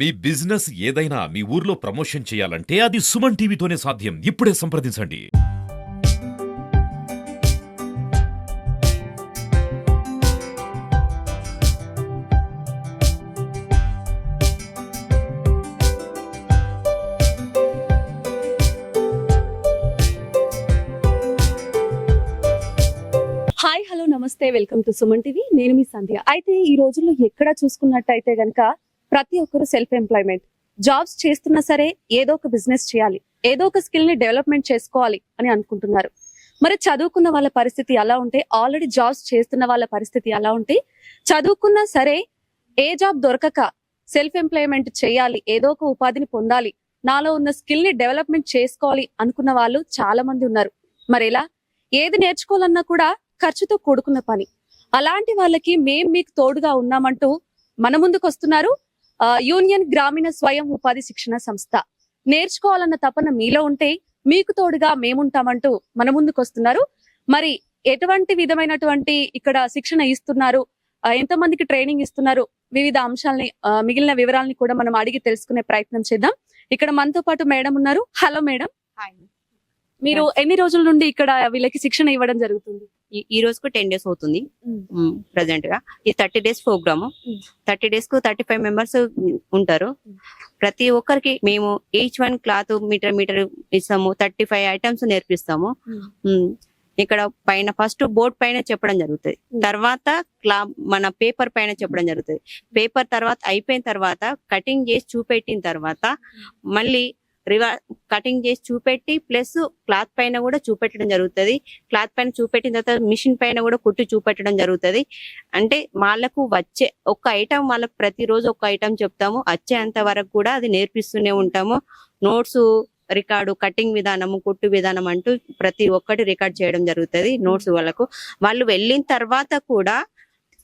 మీ business ఏదైనా మీ ఊర్లో promotion చేయాలంటే అది సుమన్ టీవీతోనే సాధ్యం. ఇప్పుడే సంప్రదించండి. హాయ్ హలో నమస్తే, వెల్కమ్ టు సుమన్ టీవీ. నేను మీ సంధ్య. అయితే ఈ రోజుల్లో ఎక్కడ చూసుకున్నట్టయితే గనక ప్రతి ఒక్కరు సెల్ఫ్ ఎంప్లాయ్మెంట్ జాబ్స్ చేస్తున్నా సరే ఏదో ఒక బిజినెస్ చేయాలి, ఏదో ఒక స్కిల్ ని డెవలప్మెంట్ చేసుకోవాలి అని అనుకుంటున్నారు. మరి చదువుకున్న వాళ్ళ పరిస్థితి అలా ఉంటే, ఆల్రెడీ జాబ్స్ చేస్తున్న వాళ్ళ పరిస్థితి అలా ఉంటే, చదువుకున్నా సరే ఏ జాబ్ దొరకక సెల్ఫ్ ఎంప్లాయ్మెంట్ చేయాలి, ఏదో ఒక ఉపాధిని పొందాలి, నాలో ఉన్న స్కిల్ ని డెవలప్మెంట్ చేసుకోవాలి అనుకున్న వాళ్ళు చాలా మంది ఉన్నారు. మరి ఎలా ఏది నేర్చుకోవాలన్నా కూడా ఖర్చుతో కూడుకున్న పని. అలాంటి వాళ్ళకి మేం మీకు తోడుగా ఉన్నామంటూ మన ముందుకు వస్తున్నారు యూనియన్ గ్రామీణ స్వయం ఉపాధి శిక్షణ సంస్థ. నేర్చుకోవాలన్న తపన మీలో ఉంటే మీకు తోడుగా మేముంటామంటూ మన ముందుకు వస్తున్నారు. మరి ఎటువంటి విధమైనటువంటి ఇక్కడ శిక్షణ ఇస్తున్నారు, ఎంతమందికి ట్రైనింగ్ ఇస్తున్నారు, వివిధ అంశాలని మిగిలిన వివరాలని కూడా మనం అడిగి తెలుసుకునే ప్రయత్నం చేద్దాం. ఇక్కడ మనతో పాటు మేడం ఉన్నారు. Hello madam. మీరు ఎన్ని రోజుల నుండి ఇక్కడ వీళ్ళకి శిక్షణ ఇవ్వడం జరుగుతుంది? ఈ రోజుకు 10 days అవుతుంది ప్రెసెంట్ గా. ఈ 30 days ప్రోగ్రామ్. 30 days కు 35 members ఉంటారు. ప్రతి ఒక్కరికి మేము ఈచ్ వన్ క్లాత్ మీటర్ ఇస్తాము. 35 items నేర్పిస్తాము. ఇక్కడ పైన ఫస్ట్ బోర్డ్ పైన చెప్పడం జరుగుతుంది, తర్వాత మన పేపర్ పైన చెప్పడం జరుగుతుంది. పేపర్ తర్వాత అయిపోయిన తర్వాత కటింగ్ చేసి చూపెట్టిన తర్వాత మళ్ళీ కటింగ్ చేసి చూపెట్టి ప్లస్ క్లాత్ పైన కూడా చూపెట్టడం జరుగుతుంది. క్లాత్ పైన చూపెట్టిన తర్వాత మిషన్ పైన కూడా కుట్టి చూపెట్టడం జరుగుతుంది. అంటే వాళ్ళకు వచ్చే ఒక ఐటమ్, వాళ్ళకు ప్రతిరోజు ఒక ఐటమ్ చెప్తాము. వచ్చేంత వరకు కూడా అది నేర్పిస్తూనే ఉంటాము. నోట్స్ రికార్డు, కటింగ్ విధానము, కుట్టు విధానం అంటూ ప్రతి ఒక్కటి రికార్డ్ చేయడం జరుగుతుంది నోట్స్ వాళ్ళకు. వాళ్ళు వెళ్ళిన తర్వాత కూడా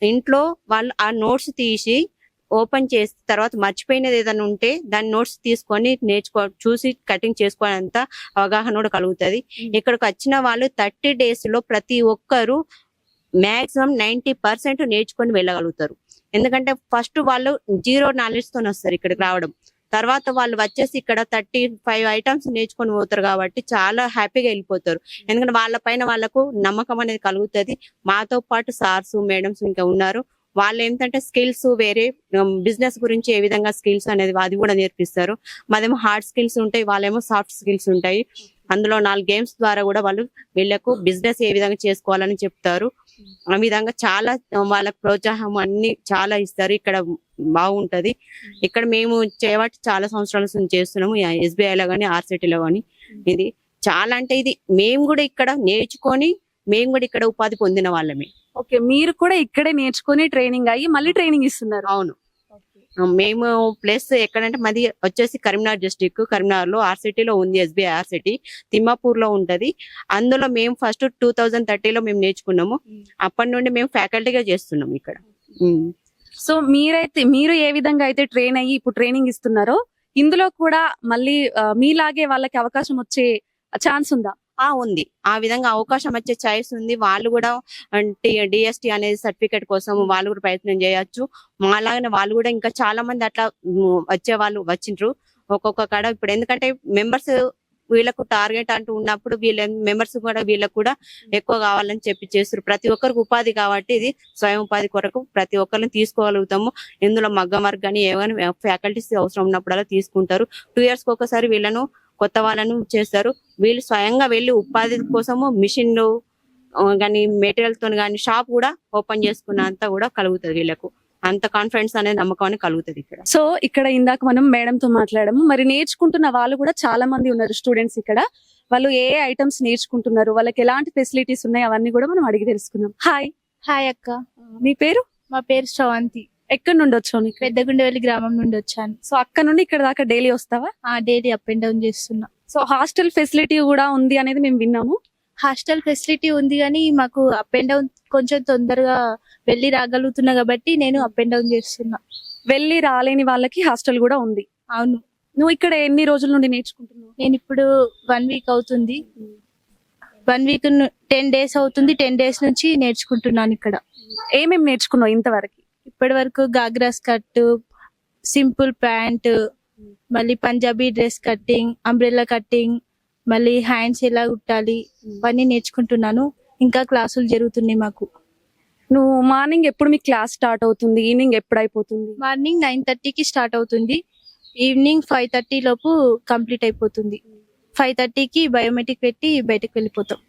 ఇంట్లో వాళ్ళు ఆ నోట్స్ తీసి ఓపెన్ చేసిన తర్వాత మర్చిపోయినది ఏదైనా ఉంటే దాని నోట్స్ తీసుకొని చూసి కటింగ్ చేసుకోవాలంత అవగాహన కూడా కలుగుతుంది. ఇక్కడికి వచ్చిన వాళ్ళు 30 days లో ప్రతి ఒక్కరు మాక్సిమం 90% నేర్చుకొని వెళ్ళగలుగుతారు. ఎందుకంటే ఫస్ట్ వాళ్ళు 0 knowledge తో వస్తారు ఇక్కడికి రావడం. తర్వాత వాళ్ళు వచ్చేసి ఇక్కడ 35 items నేర్చుకొని పోతారు కాబట్టి చాలా హ్యాపీగా వెళ్ళిపోతారు. ఎందుకంటే వాళ్ళ పైన వాళ్ళకు నమ్మకం అనేది కలుగుతుంది. మాతో పాటు సార్స్ మేడమ్స్ ఇంకా ఉన్నారు. వాళ్ళు ఏంటంటే స్కిల్స్ వేరే బిజినెస్ గురించి ఏ విధంగా స్కిల్స్ అనేది అది కూడా నేర్పిస్తారు. మాదేమో హార్డ్ స్కిల్స్ ఉంటాయి, వాళ్ళేమో సాఫ్ట్ స్కిల్స్ ఉంటాయి. అందులో 4 games ద్వారా కూడా వాళ్ళు వీళ్ళకు బిజినెస్ ఏ విధంగా చేసుకోవాలని చెప్తారు. ఆ విధంగా చాలా వాళ్ళకు ప్రోత్సాహం అన్ని చాలా ఇస్తారు. ఇక్కడ బాగుంటది. ఇక్కడ మేము చేయబట్టి చాలా సంవత్సరాల నుంచి చేస్తున్నాము, SBI లో కానీ RCT లో కానీ. ఇది చాలా అంటే ఇది మేము కూడా ఇక్కడ నేర్చుకొని మేము కూడా ఇక్కడ ఉపాధి పొందిన వాళ్ళమే. ఓకే, మీరు కూడా ఇక్కడే నేర్చుకుని ట్రైనింగ్ అయ్యి మళ్ళీ ట్రైనింగ్ ఇస్తున్నారు? అవును. మేము ప్లేస్ ఎక్కడంటే మాది వచ్చేసి కరీంనగర్ డిస్ట్రిక్ట్. కరీంనగర్ లో RCT లో ఉంది, SBI RCT. తిమ్మాపూర్ లో ఉంటది. అందులో మేము ఫస్ట్ 2030 లో మేము నేర్చుకున్నాము. అప్పటి నుండి మేము ఫ్యాకల్టీగా చేస్తున్నాము ఇక్కడ. సో మీరు ఏ విధంగా అయితే ట్రైన్ అయ్యి ఇప్పుడు ట్రైనింగ్ ఇస్తున్నారో, ఇందులో కూడా మళ్ళీ మీలాగే వాళ్ళకి అవకాశం వచ్చే ఛాన్స్ ఉందా? ఉంది. ఆ విధంగా అవకాశం వచ్చే ఛాయిస్ ఉంది. వాళ్ళు కూడా DST అనేది సర్టిఫికేట్ కోసం వాళ్ళు కూడా ప్రయత్నం చేయొచ్చు. మాలాగానే వాళ్ళు కూడా ఇంకా చాలా మంది అట్లా వచ్చే వాళ్ళు వచ్చిండ్రు ఒక్కొక్క కాడ. ఇప్పుడు ఎందుకంటే మెంబర్స్ వీళ్ళకు టార్గెట్ అంటూ ఉన్నప్పుడు వీళ్ళ మెంబర్స్ కూడా వీళ్ళకు కూడా ఎక్కువ కావాలని చెప్పి చేస్తారు. ప్రతి ఒక్కరికి ఉపాధి కాబట్టి ఇది స్వయం ఉపాధి కొరకు ప్రతి ఒక్కరిని తీసుకోగలుగుతాము. ఇందులో మగ్గం వర్క్ కానీ ఏమైనా ఫ్యాకల్టీస్ అవసరం ఉన్నప్పుడల్లా తీసుకుంటారు. 2 years ఒకసారి వీళ్ళను కొత్త వాళ్ళను చేస్తారు. వీళ్ళు స్వయంగా వెళ్ళి ఉపాధి కోసము మిషన్లు కానీ మెటీరియల్ తో కానీ షాప్ కూడా ఓపెన్ చేసుకున్నంత కూడా కలుగుతుంది. వీళ్ళకు అంత కాన్ఫిడెన్స్ అనేది నమ్మకం అనేది కలుగుతుంది ఇక్కడ. సో ఇక్కడ ఇందాక మనం మేడం తో మాట్లాడాము. మరి నేర్చుకుంటున్న వాళ్ళు కూడా చాలా మంది ఉన్నారు స్టూడెంట్స్ ఇక్కడ. వాళ్ళు ఏ ఐటమ్స్ నేర్చుకుంటున్నారు, వాళ్ళకి ఎలాంటి ఫెసిలిటీస్ ఉన్నాయి, అవన్నీ కూడా మనం అడిగి తెలుసుకుందాం. హాయ్ అక్క. మీ పేరు? మా పేరు శ్రవంతి. ఎక్కడి నుండి వచ్చావు? పెద్దగుండవెల్లి గ్రామం నుండి వచ్చాను. సో అక్కడ నుండి ఇక్కడ దాకా డైలీ వస్తావా? డైలీ అప్ అండ్ డౌన్ చేస్తున్నా. సో హాస్టల్ ఫెసిలిటీ కూడా ఉంది అనేది మేము విన్నాము. హాస్టల్ ఫెసిలిటీ ఉంది కానీ మాకు అప్ అండ్ డౌన్ కొంచెం తొందరగా వెళ్ళి రాగలుగుతున్నా కాబట్టి నేను అప్ అండ్ డౌన్ చేస్తున్నా. వెళ్ళి రాలేని వాళ్ళకి హాస్టల్ కూడా ఉంది? అవును. నువ్వు ఇక్కడ ఎన్ని రోజుల నుండి నేర్చుకుంటున్నావు? నేను ఇప్పుడు 1 week అవుతుంది. 1 week 10 days అవుతుంది. 10 days నుంచి నేర్చుకుంటున్నాను ఇక్కడ. ఏమేమి నేర్చుకున్నావు ఇంతవరకు? ఇప్పటి వరకు గాగ్రా స్కర్ట్, సింపుల్ ప్యాంట్, మళ్ళీ Punjabi dress cutting, umbrella cutting, మళ్ళీ హ్యాండ్స్ ఎలా కుట్టాలి ఇవన్నీ నేర్చుకుంటున్నాను. ఇంకా క్లాసులు జరుగుతున్నాయి మాకు. నువ్వు మార్నింగ్ ఎప్పుడు మీకు క్లాస్ స్టార్ట్ అవుతుంది, ఈవినింగ్ ఎప్పుడు అయిపోతుంది? మార్నింగ్ 9:30కి స్టార్ట్ అవుతుంది, ఈవినింగ్ 5:30 లోపు కంప్లీట్ అయిపోతుంది. 5:30కి బయోమెట్రిక్ పెట్టి బయటకు వెళ్ళిపోతాం.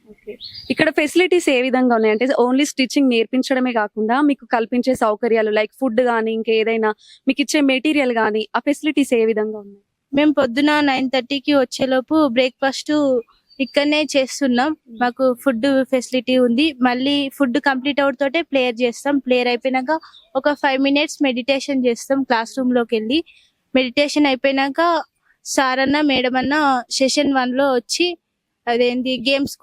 ఇక్కడ ఫెసిలిటీస్ ఏ విధంగా ఉన్నాయి అంటే ఓన్లీ స్టిచ్చింగ్ నేర్పించడమే కాకుండా మీకు కల్పించే సౌకర్యాలు లైక్ ఫుడ్ కానీ ఇంకేదైనా మీకు ఇచ్చే మెటీరియల్ కానీ ఆ ఫెసిలిటీస్ ఏ విధంగా ఉన్నాయి? మేము పొద్దున 9:30కి వచ్చేలోపు బ్రేక్ఫాస్ట్ ఇక్కడనే చేస్తున్నాం. మాకు ఫుడ్ ఫెసిలిటీ ఉంది. మళ్ళీ ఫుడ్ కంప్లీట్ అవుతోటే ప్లేయర్ చేస్తాం. ప్లేయర్ అయిపోయినాక ఒక 5 minutes మెడిటేషన్ చేస్తాం. క్లాస్ రూమ్ లోకి వెళ్ళి మెడిటేషన్ అయిపోయినాక సార్ అన్న మేడం అన్న సెషన్ 1 లో వచ్చి అదేంటి గేమ్స్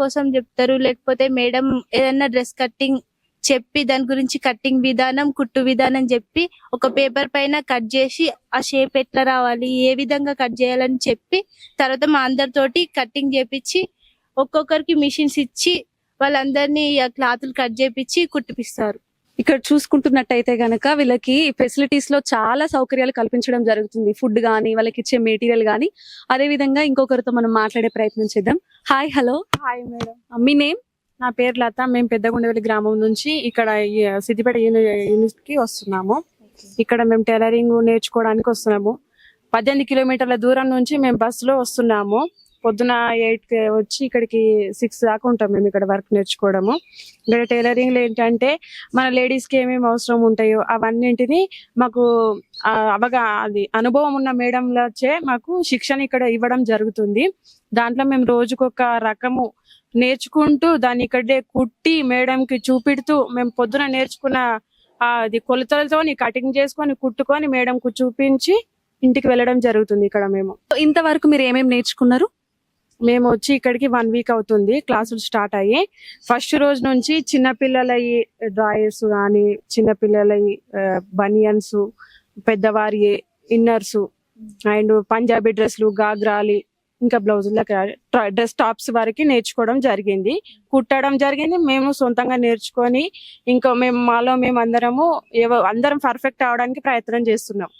కోసం చెప్తారు, లేకపోతే మేడం ఏదన్నా డ్రెస్ కట్టింగ్ చెప్పి దాని గురించి కట్టింగ్ విధానం, కుట్టు విధానం చెప్పి ఒక పేపర్ పైన కట్ చేసి ఆ షేప్ ఎట్లా రావాలి, ఏ విధంగా కట్ చేయాలని చెప్పి తర్వాత మా అందరితోటి కట్టింగ్ చేపించి ఒక్కొక్కరికి మిషన్స్ ఇచ్చి వాళ్ళందరినీ ఆ క్లాతులు కట్ చేపించి కుట్టిపిస్తారు. ఇక్కడ చూసుకుంటున్నట్టయితే గనక వీళ్ళకి ఫెసిలిటీస్ లో చాలా సౌకర్యాలు కల్పించడం జరుగుతుంది. ఫుడ్ గానీ వాళ్ళకి ఇచ్చే మెటీరియల్ గానీ. అదే విధంగా ఇంకొకరితో మనం మాట్లాడే ప్రయత్నం చేద్దాం. Hi, hello. హాయ్ మేడం, మీ నేమ్? నా పేరు లత. మేము పెద్దగుండవెల్లి గ్రామం నుంచి ఇక్కడ ఈ సిద్దిపేట యూనిట్ కి వస్తున్నాము. ఇక్కడ మేము టైలరింగ్ నేర్చుకోవడానికి వస్తున్నాము. 18 కిలోమీటర్ల దూరం నుంచి మేము బస్సులో వస్తున్నాము. పొద్దున 8కి వచ్చి ఇక్కడికి 6 దాకా ఉంటాం మేము ఇక్కడ వర్క్ నేర్చుకోవడము. ఇక్కడ టైలరింగ్ లో ఏంటంటే మన లేడీస్ కి ఏమేమి అవసరం ఉంటాయో అవన్నింటినీ మాకు అది అనుభవం ఉన్న మేడంలచే మాకు శిక్షణ ఇక్కడ ఇవ్వడం జరుగుతుంది. దాంట్లో మేము రోజుకొక రకము నేర్చుకుంటూ దాన్ని ఇక్కడే కుట్టి మేడంకి చూపెడుతూ మేము పొద్దున నేర్చుకున్న అది కొలతలతో కటింగ్ చేసుకొని కుట్టుకొని మేడంకు చూపించి ఇంటికి వెళ్ళడం జరుగుతుంది. ఇక్కడ మేము ఇంతవరకు మీరు ఏమేమి నేర్చుకున్నారు? మేము వచ్చి ఇక్కడికి 1 వీక్ అవుతుంది క్లాసులు స్టార్ట్ అయ్యి. ఫస్ట్ రోజు నుంచి చిన్నపిల్లలవి డ్రాయర్స్ కానీ, చిన్నపిల్లలవి బనియన్స్, పెద్దవారి ఇన్నర్స్ అండ్ పంజాబీ డ్రెస్లు, గాగ్రాలి, ఇంకా బ్లౌజుల డ్రెస్ టాప్స్ వరకు నేర్చుకోవడం జరిగింది, కుట్టడం జరిగింది. మేము సొంతంగా నేర్చుకొని ఇంకా మాలో మేము అందరం పర్ఫెక్ట్ అవడానికి ప్రయత్నం చేస్తున్నాం.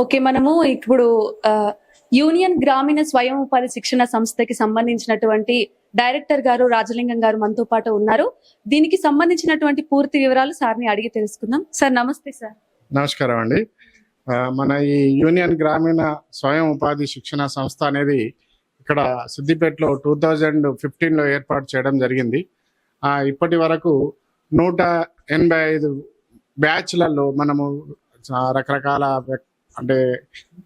ఓకే, మనము ఇప్పుడు యూనియన్ గ్రామీణ స్వయం ఉపాధి శిక్షణ సంస్థకి సంబంధించినటువంటి డైరెక్టర్ గారు రాజలింగం గారు మనతో పాటు ఉన్నారు. దీనికి సంబంధించినటువంటి పూర్తి వివరాలు సార్ని అడిగి తెలుసుకుందాం. సార్ నమస్తే. సార్ నమస్కారం అండి. మన ఈ యూనియన్ గ్రామీణ స్వయం ఉపాధి శిక్షణ సంస్థ అనేది ఇక్కడ సిద్దిపేటలో 2015లో ఏర్పాటు చేయడం జరిగింది. ఇప్పటి వరకు 185 బ్యాచ్లలో మనము రకరకాల అంటే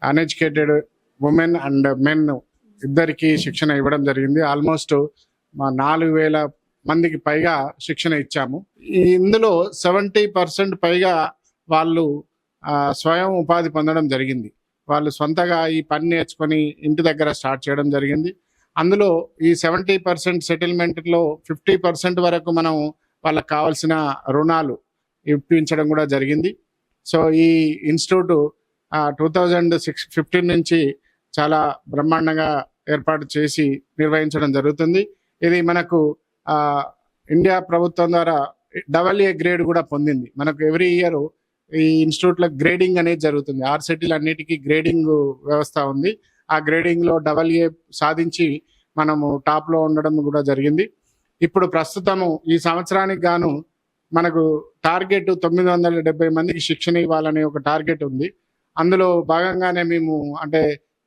అన్ఎడ్యుకేటెడ్ ఉమెన్ అండ్ మెన్ ఇద్దరికి శిక్షణ ఇవ్వడం జరిగింది. ఆల్మోస్ట్ 4,000 మందికి పైగా శిక్షణ ఇచ్చాము. ఇందులో 70% పైగా వాళ్ళు స్వయం ఉపాధి పొందడం జరిగింది. వాళ్ళు సొంతగా ఈ పని నేర్చుకొని ఇంటి దగ్గర స్టార్ట్ చేయడం జరిగింది. అందులో ఈ 70% సెటిల్మెంట్లో 50% వరకు మనం వాళ్ళకి కావాల్సిన రుణాలు ఇప్పించడం కూడా జరిగింది. సో ఈ ఇన్స్టిట్యూట్ 2015 నుంచి చాలా బ్రహ్మాండంగా ఏర్పాటు చేసి నిర్వహించడం జరుగుతుంది. ఇది మనకు ఇండియా ప్రభుత్వం ద్వారా AA గ్రేడ్ కూడా పొందింది. మనకు ఎవ్రీ ఇయర్ ఈ ఇన్స్టిట్యూట్ లో గ్రేడింగ్ అనేది జరుగుతుంది. RCTలు అన్నిటికీ గ్రేడింగ్ వ్యవస్థ ఉంది. ఆ గ్రేడింగ్ లో AA సాధించి మనము టాప్ లో ఉండడం కూడా జరిగింది. ఇప్పుడు ప్రస్తుతము ఈ సంవత్సరానికి గాను మనకు టార్గెట్ 970 మందికి శిక్షణ ఇవ్వాలనే ఒక టార్గెట్ ఉంది. అందులో భాగంగానే మేము అంటే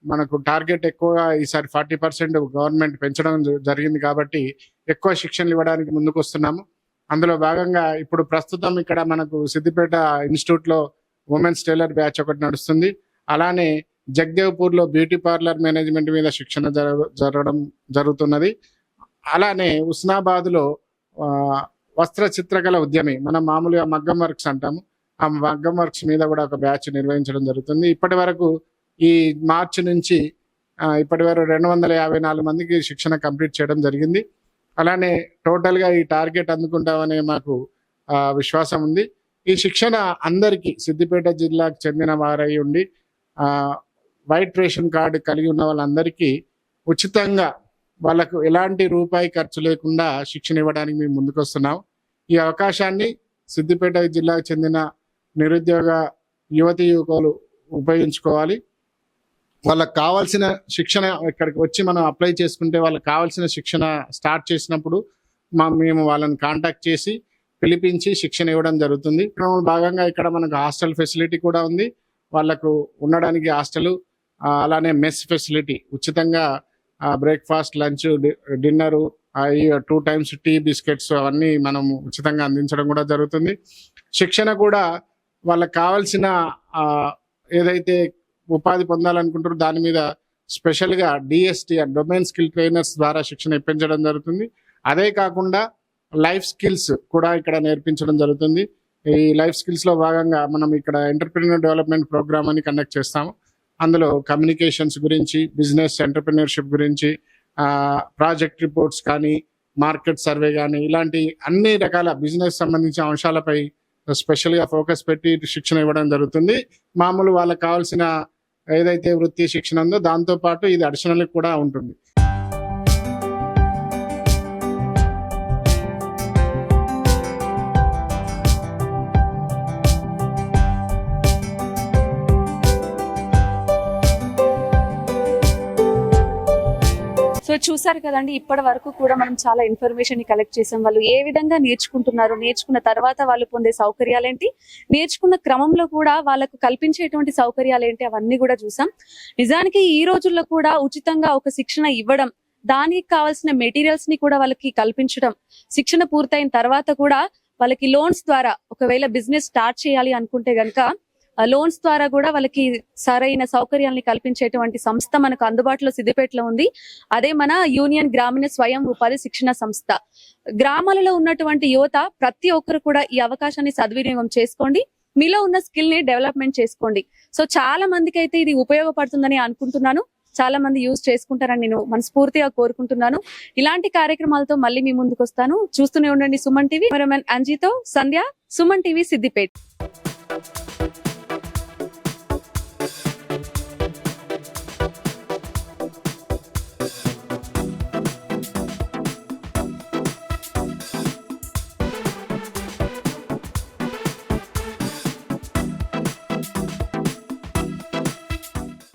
మనకు టార్గెట్ ఎక్కువగా ఈసారి 40% గవర్నమెంట్ పెంచడం జరిగింది కాబట్టి ఎక్కువ శిక్షణలు ఇవ్వడానికి ముందుకు వస్తున్నాము. అందులో భాగంగా ఇప్పుడు ప్రస్తుతం ఇక్కడ మనకు సిద్దిపేట ఇన్స్టిట్యూట్ లో ఉమెన్స్ టైలర్ బ్యాచ్ ఒకటి నడుస్తుంది. అలానే జగదేవ్పూర్ లో బ్యూటీ పార్లర్ మేనేజ్మెంట్ మీద శిక్షణ జరగడం జరుగుతున్నది. అలానే ఉస్నాబాద్ లో వస్త్ర చిత్రకళ ఉద్యమి, మనం మామూలుగా మగ్గం వర్క్స్ అంటాము, ఆ మగ్గం వర్క్స్ మీద కూడా ఒక బ్యాచ్ నిర్వహించడం జరుగుతుంది. ఇప్పటి వరకు ఈ మార్చి నుంచి ఇప్పటి వరకు 254 మందికి శిక్షణ కంప్లీట్ చేయడం జరిగింది. అలానే టోటల్ గా ఈ టార్గెట్ అందుకుంటామనే మాకు విశ్వాసం ఉంది. ఈ శిక్షణ అందరికీ సిద్దిపేట జిల్లాకు చెందిన వారై ఉండి వైట్ రేషన్ కార్డు కలిగి ఉన్న వాళ్ళందరికీ ఉచితంగా వాళ్ళకు ఎలాంటి రూపాయి ఖర్చు లేకుండా శిక్షణ ఇవ్వడానికి మేము ముందుకు వస్తున్నాం. ఈ అవకాశాన్ని సిద్దిపేట జిల్లాకు చెందిన నిరుద్యోగ యువతి యువకులు ఉపయోగించుకోవాలి. వాళ్ళకి కావాల్సిన శిక్షణ ఇక్కడికి వచ్చి మనం అప్లై చేసుకుంటే వాళ్ళకి కావాల్సిన శిక్షణ స్టార్ట్ చేసినప్పుడు మేము వాళ్ళని కాంటాక్ట్ చేసి పిలిపించి శిక్షణ ఇవ్వడం జరుగుతుంది. భాగంగా ఇక్కడ మనకు హాస్టల్ ఫెసిలిటీ కూడా ఉంది. వాళ్ళకు ఉండడానికి హాస్టల్, అలానే మెస్ ఫెసిలిటీ, ఉచితంగా breakfast, lunch, dinner, 2 times tea, biscuits అవన్నీ మనం ఉచితంగా అందించడం కూడా జరుగుతుంది. శిక్షణ కూడా వాళ్ళకి కావాల్సిన ఏదైతే ఉపాధి పొందాలనుకుంటారో దాని మీద స్పెషల్గా DST డొమైన్ స్కిల్ ట్రైనర్స్ ద్వారా శిక్షణ ఇప్పించడం జరుగుతుంది. అదే కాకుండా లైఫ్ స్కిల్స్ కూడా ఇక్కడ నేర్పించడం జరుగుతుంది. ఈ లైఫ్ స్కిల్స్ లో భాగంగా మనం ఇక్కడ ఎంటర్ప్రిన్యూర్ డెవలప్మెంట్ ప్రోగ్రామ్ అని కండక్ట్ చేస్తాము. అందులో కమ్యూనికేషన్స్ గురించి, బిజినెస్ ఎంటర్ప్రినర్షిప్ గురించి, ప్రాజెక్ట్ రిపోర్ట్స్ కానీ, మార్కెట్ సర్వే కానీ, ఇలాంటి అన్ని రకాల బిజినెస్ సంబంధించిన అంశాలపై స్పెషల్గా ఫోకస్ పెట్టి శిక్షణ ఇవ్వడం జరుగుతుంది. మామూలు వాళ్ళకి కావాల్సిన ఏదైతే వృత్తి శిక్షణ ఉందో దాంతో పాటు ఇది అడిషనల్ కూడా ఉంటుంది. సో చూసారు కదండి, ఇప్పటి వరకు కూడా మనం చాలా ఇన్ఫర్మేషన్ ని కలెక్ట్ చేసాం. వాళ్ళు ఏ విధంగా నేర్చుకుంటున్నారు, నేర్చుకున్న తర్వాత వాళ్ళు పొందే సౌకర్యాలేంటి, నేర్చుకున్న క్రమంలో కూడా వాళ్ళకు కల్పించేటువంటి సౌకర్యాలేంటి, అవన్నీ కూడా చూసాం. నిజానికి ఈ రోజుల్లో కూడా ఉచితంగా ఒక శిక్షణ ఇవ్వడం, దానికి కావాల్సిన మెటీరియల్స్ ని కూడా వాళ్ళకి కల్పించడం, శిక్షణ పూర్తయిన తర్వాత కూడా వాళ్ళకి లోన్స్ ద్వారా ఒకవేళ బిజినెస్ స్టార్ట్ చేయాలి అనుకుంటే గనక లోన్స్ ద్వారా కూడా వాళ్ళకి సరైన సౌకర్యాలని కల్పించేటువంటి సంస్థ మనకు అందుబాటులో సిద్దిపేటలో ఉంది. అదే మన యూనియన్ గ్రామీణ స్వయం ఉపాధి శిక్షణ సంస్థ. గ్రామాలలో ఉన్నటువంటి యువత ప్రతి ఒక్కరు కూడా ఈ అవకాశాన్ని సద్వినియోగం చేసుకోండి. మీలో ఉన్న స్కిల్ ని డెవలప్మెంట్ చేసుకోండి. సో చాలా మందికి అయితే ఇది ఉపయోగపడుతుందని అనుకుంటున్నాను. చాలా మంది యూజ్ చేసుకుంటారని నేను మనస్ఫూర్తిగా కోరుకుంటున్నాను. ఇలాంటి కార్యక్రమాలతో మళ్ళీ మీ ముందుకు వస్తాను. చూస్తూనే ఉండండి సుమన్ టీవీ. కెమెరామెన్ అంజీతో సంధ్య, సుమన్ టీవీ సిద్దిపేట.